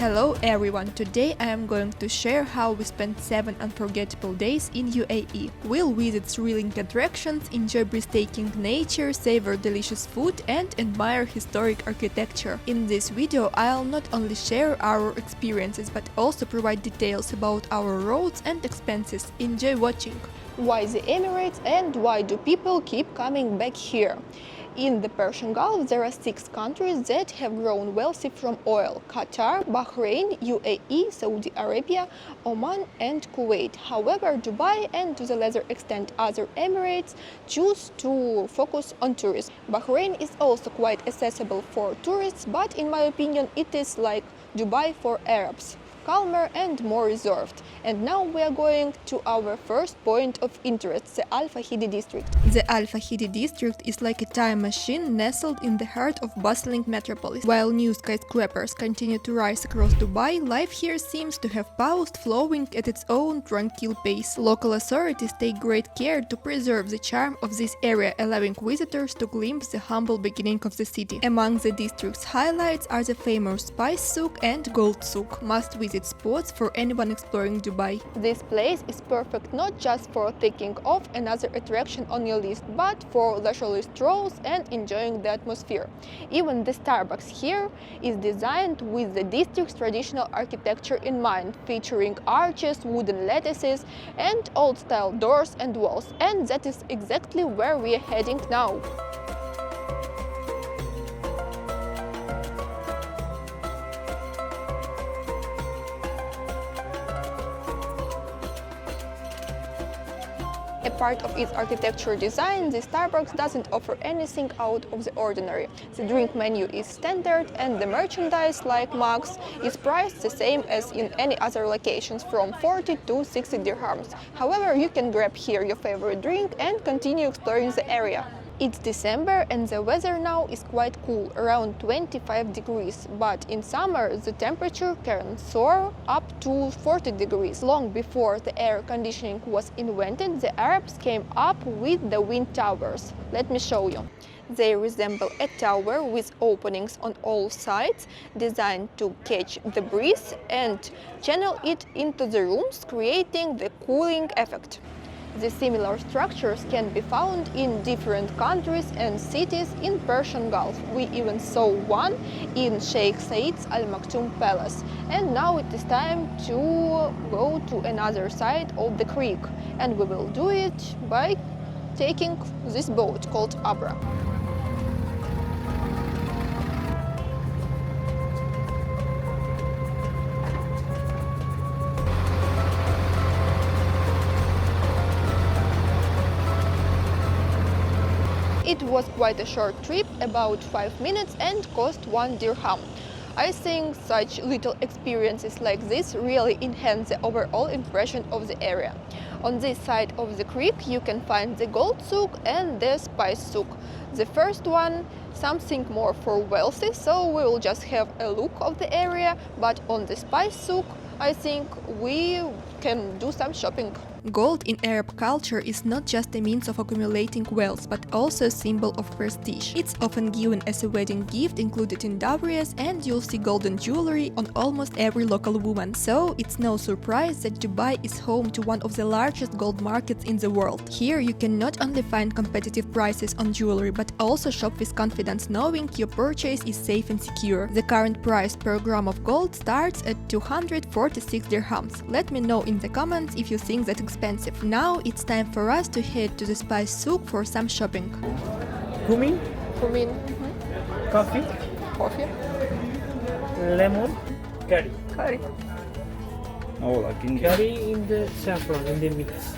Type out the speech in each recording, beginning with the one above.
Hello everyone, today I am going to share how we spent 7 unforgettable days in UAE. We'll visit thrilling attractions, enjoy breathtaking nature, savor delicious food and admire historic architecture. In this video I'll not only share our experiences but also provide details about our roads and expenses. Enjoy watching! Why the Emirates and why do people keep coming back here? In the Persian Gulf, there are 6 countries that have grown wealthy from oil: Qatar, Bahrain, UAE, Saudi Arabia, Oman and Kuwait. However, Dubai and to the lesser extent other Emirates choose to focus on tourism. Bahrain is also quite accessible for tourists, but in my opinion it is like Dubai for Arabs, calmer and more reserved. And now we are going to our first point of interest, the Al-Fahidi District. The Al-Fahidi District is like a time machine nestled in the heart of bustling metropolis. While new skyscrapers continue to rise across Dubai, life here seems to have paused, flowing at its own tranquil pace. Local authorities take great care to preserve the charm of this area, allowing visitors to glimpse the humble beginning of the city. Among the district's highlights are the famous spice souq and gold souq, must-visit spots for anyone exploring Dubai. This place is perfect not just for ticking off another attraction on your list, but for leisurely strolls and enjoying the atmosphere. Even the Starbucks here is designed with the district's traditional architecture in mind, featuring arches, wooden lattices and old-style doors and walls. And that is exactly where we are heading now. A part of its architecture design, the Starbucks doesn't offer anything out of the ordinary. The drink menu is standard and the merchandise, like mugs, is priced the same as in any other locations, from 40 to 60 dirhams. However, you can grab here your favorite drink and continue exploring the area. It's December and the weather now is quite cool, around 25 degrees, but in summer the temperature can soar up to 40 degrees. Long before the air conditioning was invented, the Arabs came up with the wind towers. Let me show you. They resemble a tower with openings on all sides, designed to catch the breeze and channel it into the rooms, creating the cooling effect. The similar structures can be found in different countries and cities in Persian Gulf. We even saw one in Sheikh Zayed's Al Maktoum Palace. And now it is time to go to another side of the creek. And we will do it by taking this boat called Abra. It was quite a short trip, about 5 minutes, and cost 1 dirham. I think such little experiences like this really enhance the overall impression of the area. On this side of the creek you can find the gold souq and the spice souq. The first one, something more for wealthy, so we will just have a look of the area, but on the spice souq I think we can do some shopping. Gold in Arab culture is not just a means of accumulating wealth, but also a symbol of prestige. It's often given as a wedding gift included in dowries, and you'll see golden jewelry on almost every local woman. So it's no surprise that Dubai is home to one of the largest gold markets in the world. Here you can not only find competitive prices on jewelry, but also shop with confidence, knowing your purchase is safe and secure. The current price per gram of gold starts at 246 dirhams. Let me know in the comments if you think that expensive. Now it's time for us to head to the spice souq for some shopping. Cumin, Coffee. lemon, curry. Curry. Oh, like in Curry in the saffron, in the mix.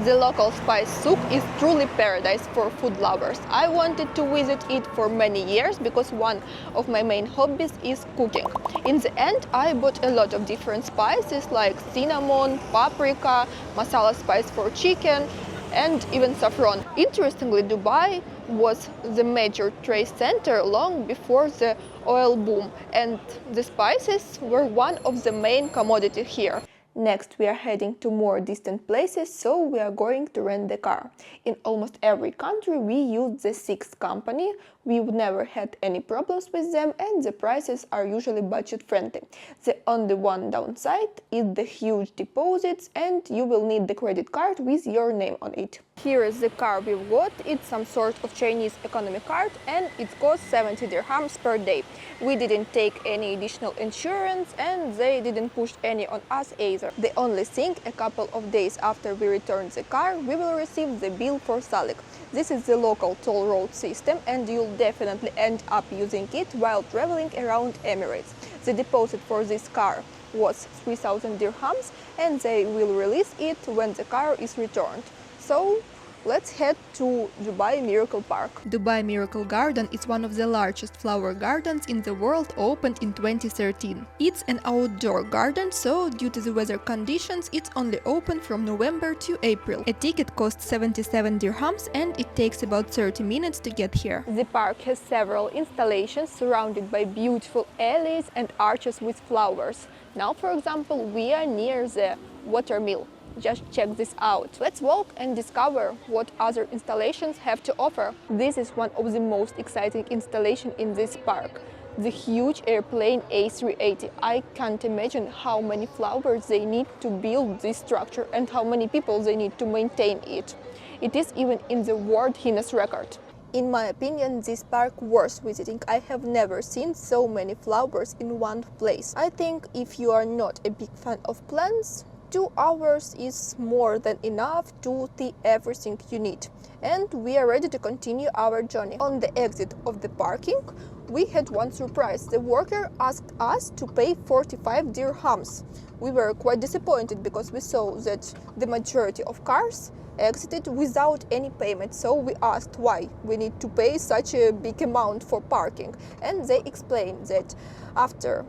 The local spice souq is truly paradise for food lovers. I wanted to visit it for many years because one of my main hobbies is cooking. In the end, I bought a lot of different spices like cinnamon, paprika, masala spice for chicken, and even saffron. Interestingly, Dubai was the major trade center long before the oil boom, and the spices were one of the main commodities here. Next, we are heading to more distant places, so we are going to rent the car. In almost every country, we use the Sixth company. We've never had any problems with them, and the prices are usually budget-friendly. The only one downside is the huge deposits, and you will need the credit card with your name on it. Here is the car we've got. It's some sort of Chinese economy card, and it costs 70 dirhams per day. We didn't take any additional insurance, and they didn't push any on us either. The only thing, a couple of days after we return the car, we will receive the bill for souq. This is the local toll road system, and you'll definitely end up using it while traveling around Emirates. The deposit for this car was 3,000 dirhams, and they will release it when the car is returned. So, let's head to Dubai Miracle Park. Dubai Miracle Garden is one of the largest flower gardens in the world, opened in 2013. It's an outdoor garden, so due to the weather conditions, it's only open from November to April. A ticket costs 77 dirhams and it takes about 30 minutes to get here. The park has several installations surrounded by beautiful alleys and arches with flowers. Now, for example, we are near the water mill. Just check this out. Let's walk and discover what other installations have to offer. This is one of the most exciting installations in this park. The huge airplane A380. I can't imagine how many flowers they need to build this structure and how many people they need to maintain it. It is even in the World Guinness Record. In my opinion, this park worth visiting. I have never seen so many flowers in one place. I think if you are not a big fan of plants, 2 hours is more than enough to see everything you need. And we are ready to continue our journey. On the exit of the parking, we had one surprise. The worker asked us to pay 45 dirhams. We were quite disappointed because we saw that the majority of cars exited without any payment, so we asked why we need to pay such a big amount for parking. And they explained that after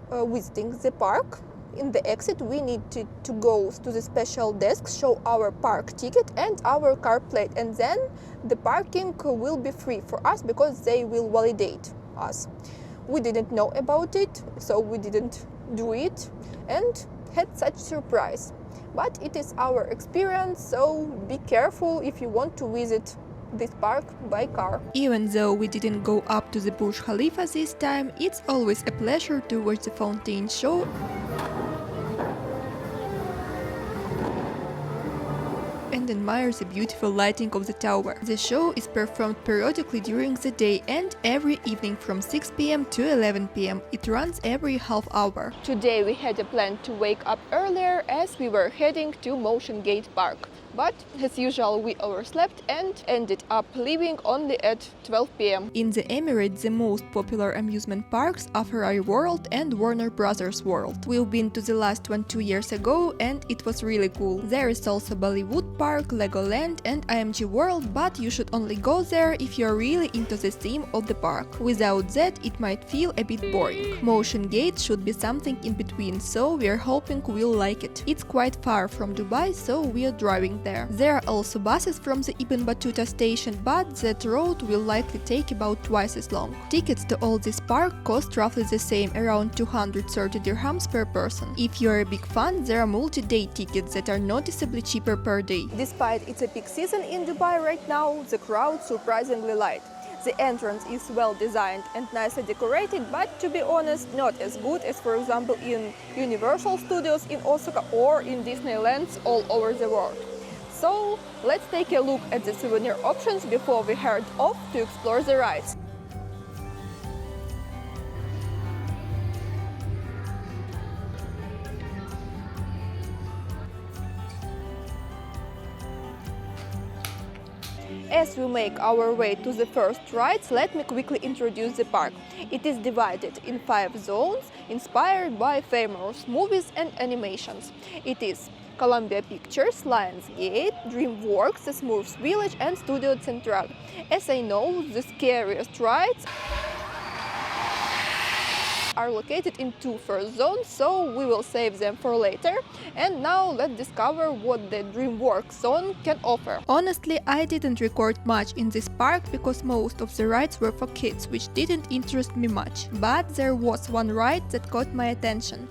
visiting the park, in the exit we need to go to the special desk, show our park ticket and our car plate, and then the parking will be free for us because they will validate us. We didn't know about it, so we didn't do it and had such surprise. But it is our experience, so be careful if you want to visit this park by car. Even though we didn't go up to the Burj Khalifa this time, it's always a pleasure to watch the fountain show and admire the beautiful lighting of the tower. The show is performed periodically during the day and every evening from 6 p.m. to 11 p.m. It runs every half hour. Today we had a plan to wake up earlier as we were heading to Motiongate Park. But, as usual, we overslept and ended up leaving only at 12 p.m. In the Emirates, the most popular amusement parks are Ferrari World and Warner Brothers World. We've been to the last one 2 years ago and it was really cool. There is also Bollywood Park, Legoland and IMG World, but you should only go there if you're really into the theme of the park. Without that, it might feel a bit boring. Motiongate should be something in between, so we're hoping we'll like it. It's quite far from Dubai, so we're driving there. There are also buses from the Ibn Battuta station, but that road will likely take about twice as long. Tickets to all this park cost roughly the same, around 230 dirhams per person. If you're a big fan, there are multi-day tickets that are noticeably cheaper per day. Despite it's a peak season in Dubai right now, the crowd surprisingly light. The entrance is well designed and nicely decorated, but to be honest, not as good as, for example, in Universal Studios in Osaka or in Disneylands all over the world. So, let's take a look at the souvenir options before we head off to explore the rides. As we make our way to the first rides, let me quickly introduce the park. It is divided in 5 zones, inspired by famous movies and animations. It is Columbia Pictures, Lionsgate, DreamWorks, The Smurfs Village and Studio Central. As I know, the scariest rides are located in 2 first zones, so we will save them for later. And now let's discover what the DreamWorks zone can offer. Honestly, I didn't record much in this park because most of the rides were for kids, which didn't interest me much. But there was one ride that caught my attention.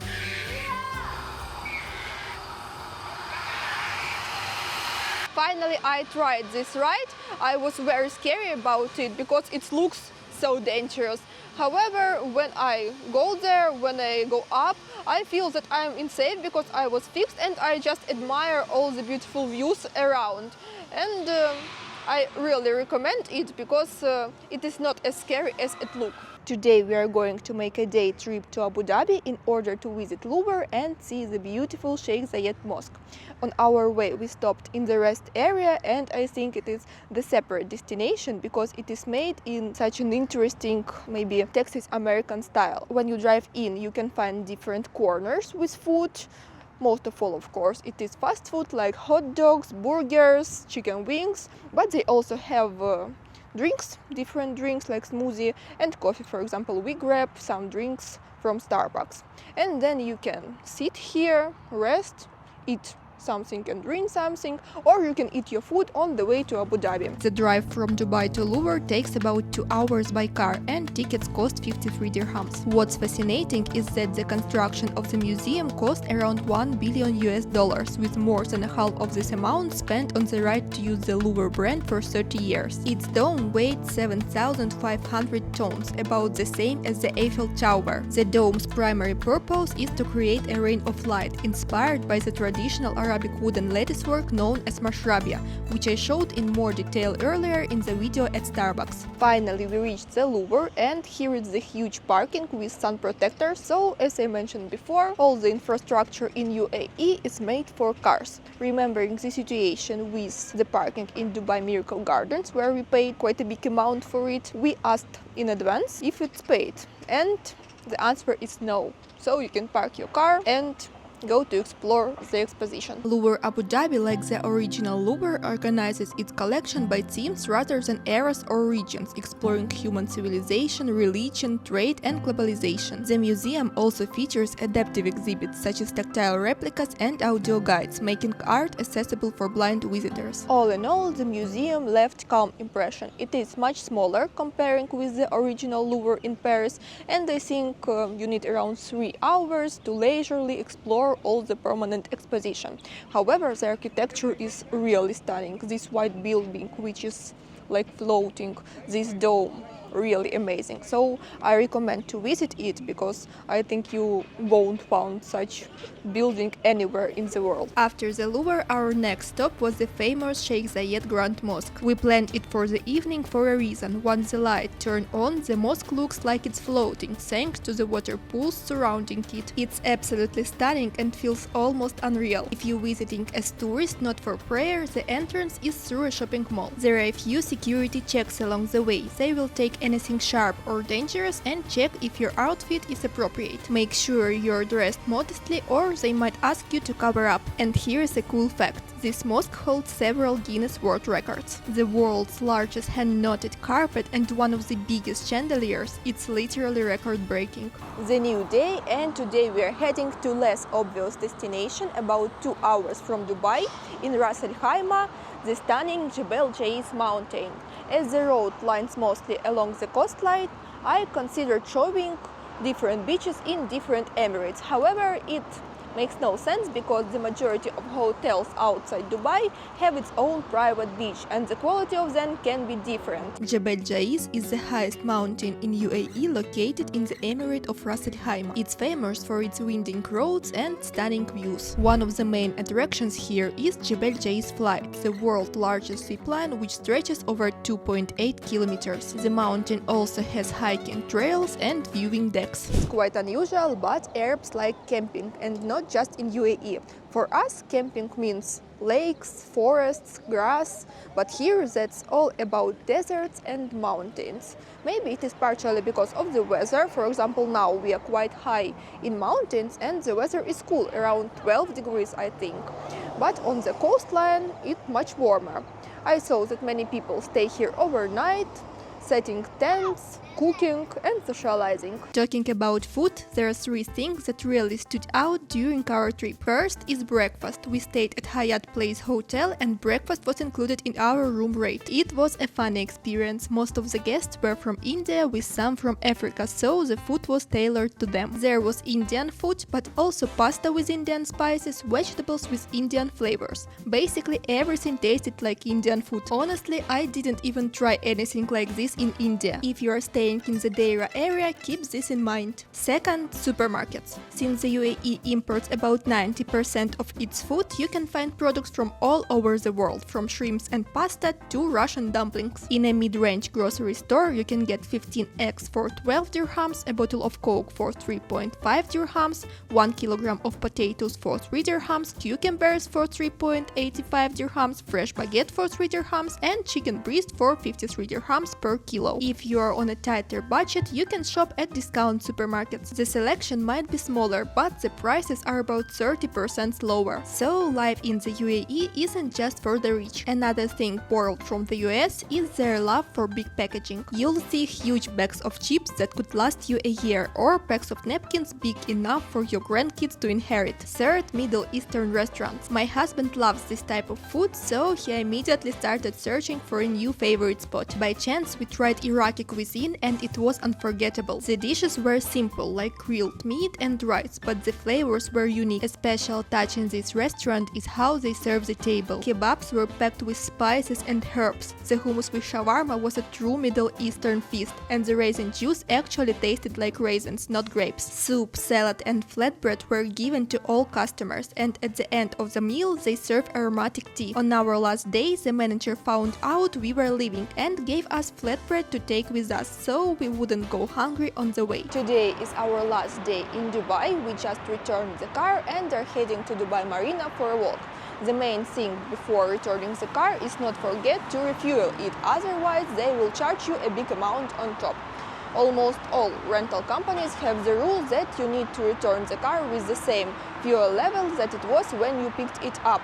finally I tried this ride. I was very scary about it because it looks so dangerous. However, when I go there, when I go up, I feel that I am in safe because I was fixed and I just admire all the beautiful views around. And I really recommend it because it is not as scary as it looks. Today we are going to make a day trip to Abu Dhabi in order to visit Louvre and see the beautiful Sheikh Zayed Mosque. On our way we stopped in the rest area, and I think it is the separate destination because it is made in such an interesting, maybe Texas American style. When you drive in, you can find different corners with food. Most of all, of course, it is fast food like hot dogs, burgers, chicken wings, but they also have drinks, different drinks like smoothie and coffee. For example, we grab some drinks from Starbucks. And then you can sit here, rest, eat something and drink something, or you can eat your food on the way to Abu Dhabi. The drive from Dubai to Louvre takes about 2 hours by car and tickets cost 53 dirhams. What's fascinating is that the construction of the museum cost around $1 billion with more than a half of this amount spent on the right to use the Louvre brand for 30 years. Its dome weighed 7,500 tons, about the same as the Eiffel Tower. The dome's primary purpose is to create a rain of light inspired by the traditional Arabic wooden latticework known as Mashrabiya, which I showed in more detail earlier in the video at Starbucks. Finally, we reached the Louvre, and here is the huge parking with sun protectors. So, as I mentioned before, all the infrastructure in UAE is made for cars. Remembering the situation with the parking in Dubai Miracle Gardens, where we paid quite a big amount for it, we asked in advance if it's paid, and the answer is no. So you can park your car and go to explore the exposition. Louvre Abu Dhabi, like the original Louvre, organizes its collection by themes rather than eras or regions, exploring human civilization, religion, trade and globalization. The museum also features adaptive exhibits such as tactile replicas and audio guides, making art accessible for blind visitors. All in all, the museum left calm impression. It is much smaller comparing with the original Louvre in Paris, and I think you need around 3 hours to leisurely explore all the permanent exposition. However, the architecture is really stunning. This white building, which is like floating, this dome, really amazing. So I recommend to visit it because I think you won't find such building anywhere in the world. After the Louvre, our next stop was the famous Sheikh Zayed Grand Mosque. We planned it for the evening for a reason. Once the light turned on, the mosque looks like it's floating thanks to the water pools surrounding it. It's absolutely stunning and feels almost unreal. If you're visiting as tourist, not for prayer, the entrance is through a shopping mall. There are a few security checks along the way. They will take anything sharp or dangerous and check if your outfit is appropriate. Make sure you're dressed modestly or they might ask you to cover up. And here is a cool fact. This mosque holds several Guinness World Records. The world's largest hand-knotted carpet and one of the biggest chandeliers. It's literally record-breaking. The new day, and today we are heading to less obvious destination about 2 hours from Dubai in Ras Al Khaimah, the stunning Jebel Jais mountain. As the road lines mostly along the coastline, I considered showing different beaches in different Emirates. However, it makes no sense because the majority of hotels outside Dubai have its own private beach and the quality of them can be different. Jebel Jais is the highest mountain in UAE located in the Emirate of Ras Al Khaimah. It's famous for its winding roads and stunning views. One of the main attractions here is Jebel Jais Flight, the world's largest zipline which stretches over 2.8 kilometers. The mountain also has hiking trails and viewing decks. It's quite unusual, but Arabs like camping, and not just in UAE. For us, camping means lakes, forests, grass, but here that's all about deserts and mountains. Maybe it is partially because of the weather. For example, now we are quite high in mountains and the weather is cool, around 12 degrees I think. But on the coastline it's much warmer. I saw that many people stay here overnight, setting tents, cooking and socializing. Talking about food, there are three things that really stood out during our trip. First is breakfast. We stayed at Hyatt Place Hotel and breakfast was included in our room rate. It was a funny experience. Most of the guests were from India with some from Africa, so the food was tailored to them. There was Indian food, but also pasta with Indian spices, vegetables with Indian flavors. Basically everything tasted like Indian food. Honestly, I didn't even try anything like this in India. If you are staying in the Deira area, keep this in mind. Second, supermarkets. Since the UAE imports about 90% of its food, you can find products from all over the world, from shrimps and pasta to Russian dumplings. In a mid-range grocery store, you can get 15 eggs for 12 dirhams, a bottle of Coke for 3.5 dirhams, 1 kilogram of potatoes for 3 dirhams, cucumbers for 3.85 dirhams, fresh baguette for 3 dirhams, and chicken breast for 53 dirhams per kilo. If you are on a tighter budget, you can shop at discount supermarkets. The selection might be smaller, but the prices are about 30% lower. So life in the UAE isn't just for the rich. Another thing borrowed from the US is their love for big packaging. You'll see huge bags of chips that could last you a year, or packs of napkins big enough for your grandkids to inherit. Third, Middle Eastern restaurants. My husband loves this type of food, so he immediately started searching for a new favorite spot. By chance, we tried Iraqi cuisine and it was unforgettable. The dishes were simple, like grilled meat and rice, but the flavors were unique. A special touch in this restaurant is how they serve the table. Kebabs were packed with spices and herbs. The hummus with shawarma was a true Middle Eastern feast, and the raisin juice actually tasted like raisins, not grapes. Soup, salad and flatbread were given to all customers, and at the end of the meal they served aromatic tea. On our last day, the manager found out we were leaving and gave us flatbread to take with us, so we wouldn't go hungry on the way. Today is our last day in Dubai. We just returned the car and are heading to Dubai Marina for a walk. The main thing before returning the car is not forget to refuel it, otherwise they will charge you a big amount on top. Almost all rental companies have the rule that you need to return the car with the same fuel level that it was when you picked it up.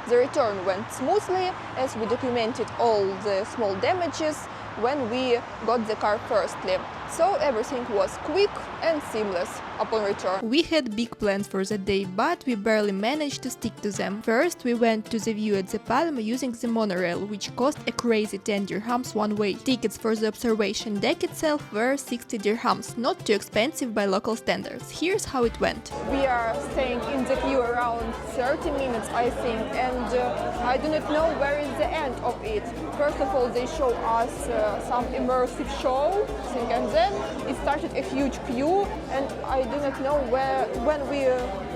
The return went smoothly, as we documented all the small damages when we got the car firstly. So everything was quick and seamless upon return. We had big plans for the day, but we barely managed to stick to them. First, we went to the view at the Palm using the monorail, which cost a crazy 10 dirhams one way. Tickets for the observation deck itself were 60 dirhams, not too expensive by local standards. Here's how it went. We are staying in the queue around 30 minutes, I think, and I do not know where is the end of it. First of all, they show us some immersive show, and then it started a huge queue, and I do not know when we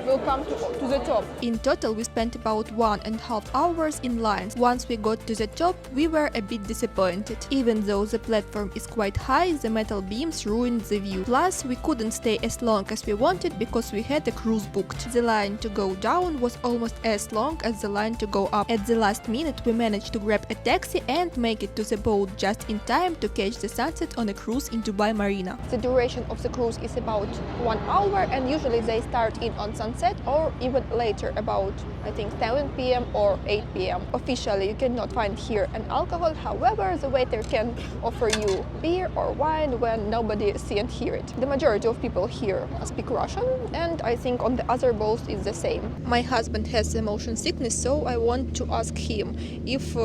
will come to the top. In total, we spent about 1.5 hours in lines. Once we got to the top, we were a bit disappointed. Even though the platform is quite high, the metal beams ruined the view. Plus, we couldn't stay as long as we wanted because we had a cruise booked. The line to go down was almost as long as the line to go up. At the last minute, we managed to grab a taxi and make it to the boat just in time to catch the sunset on a cruise in Dubai Marina. The duration of the cruise is about 1 hour, and usually they start in on sunset or even later, about I think 7 p.m. or 8 p.m. Officially, you cannot find here an alcohol. However, the waiter can offer you beer or wine when nobody see and hear it. The majority of people here speak Russian, and I think on the other boats is the same. My husband has motion sickness, so I want to ask him if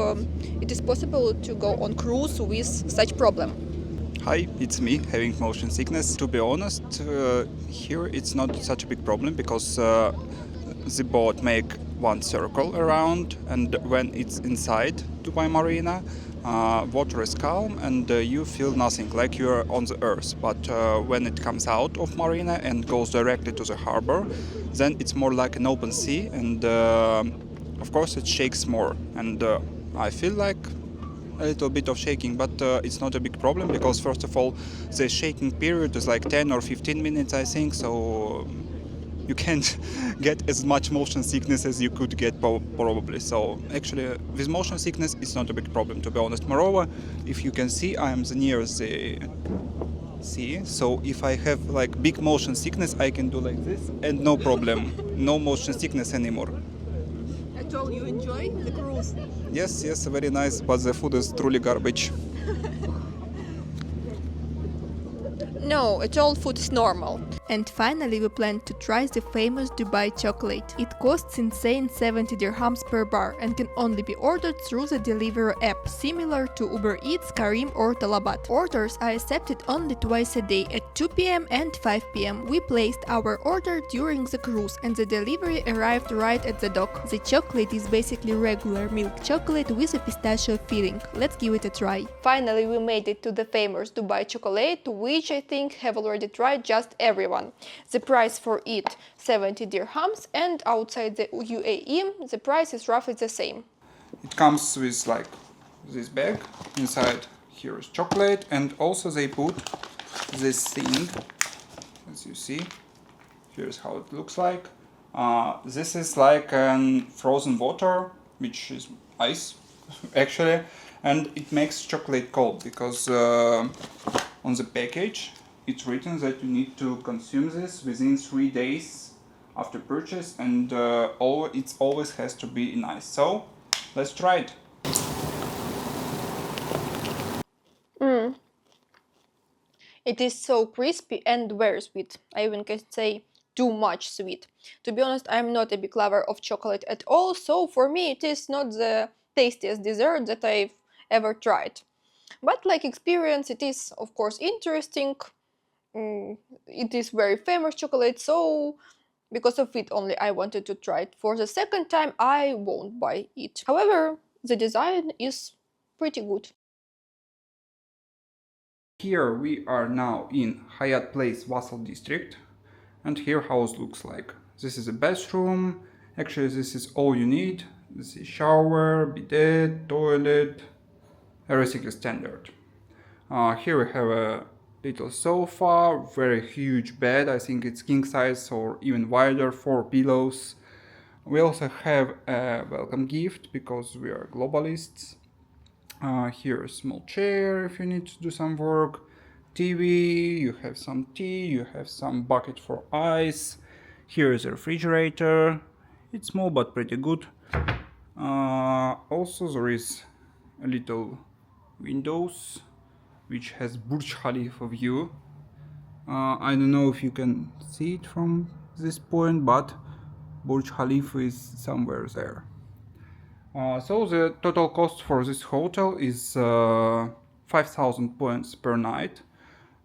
it is possible to go on cruise with such problem. Hi, it's me having motion sickness. To be honest, here it's not such a big problem because the boat make one circle around, and when it's inside Dubai Marina, water is calm and you feel nothing, like you're on the earth. But when it comes out of Marina and goes directly to the harbor, then it's more like an open sea, and of course it shakes more. And I feel like a little bit of shaking, but it's not a big problem because first of all the shaking period is like 10 or 15 minutes, I think, so you can't get as much motion sickness as you could get probably. So actually with motion sickness it's not a big problem, to be honest. Moreover, if you can see, I am near the sea, so if I have like big motion sickness I can do like this and no problem. No motion sickness anymore. At all, you enjoy the cruise? Yes, very nice, but the food is truly garbage. No, at all food is normal. And finally we plan to try the famous Dubai chocolate. It costs insane 70 dirhams per bar and can only be ordered through the delivery app, similar to Uber Eats, Karim or Talabat. Orders are accepted only twice a day at 2 p.m. and 5 p.m. We placed our order during the cruise and the delivery arrived right at the dock. The chocolate is basically regular milk chocolate with a pistachio filling. Let's give it a try. Finally we made it to the famous Dubai chocolate, which I think have already tried just everyone. The price for it 70 dirhams and outside the UAE the price is roughly the same. It comes with like this bag. Inside here is chocolate, and also they put this thing, as you see. Here's how it looks like. This is like frozen water, which is ice actually, and it makes chocolate cold because on the package it's written that you need to consume this within 3 days after purchase, and it always has to be in ice. So let's try it. It is so crispy and very sweet. I even can say too much sweet. To be honest, I'm not a big lover of chocolate at all, so for me it is not the tastiest dessert that I've ever tried. But like experience, it is of course interesting. It is very famous chocolate, so because of it only I wanted to try it. For the second time I won't buy it. However, the design is pretty good. Here we are now in Hyatt Place Wasl District, and here house looks like. This is a bathroom. Actually this is all you need. This is shower, bidet, toilet, everything is standard. Here we have a little sofa, very huge bed, I think it's king size or even wider, 4 pillows. We also have a welcome gift because we are globalists. Here a small chair if you need to do some work, TV, you have some tea, you have some bucket for ice. Here is a refrigerator, it's small but pretty good. Also there is a little windows which has Burj Khalifa view. I don't know if you can see it from this point, but Burj Khalifa is somewhere there. So the total cost for this hotel is 5,000 points per night,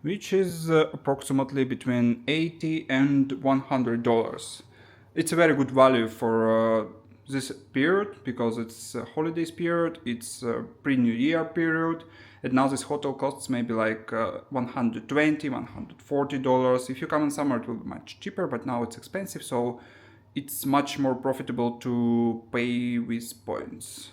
which is approximately between $80 and $100. It's a very good value for this period because it's a holidays period, it's a pre-New Year period, and now this hotel costs maybe like $120, $140. If you come in summer it will be much cheaper, but now it's expensive, so it's much more profitable to pay with points.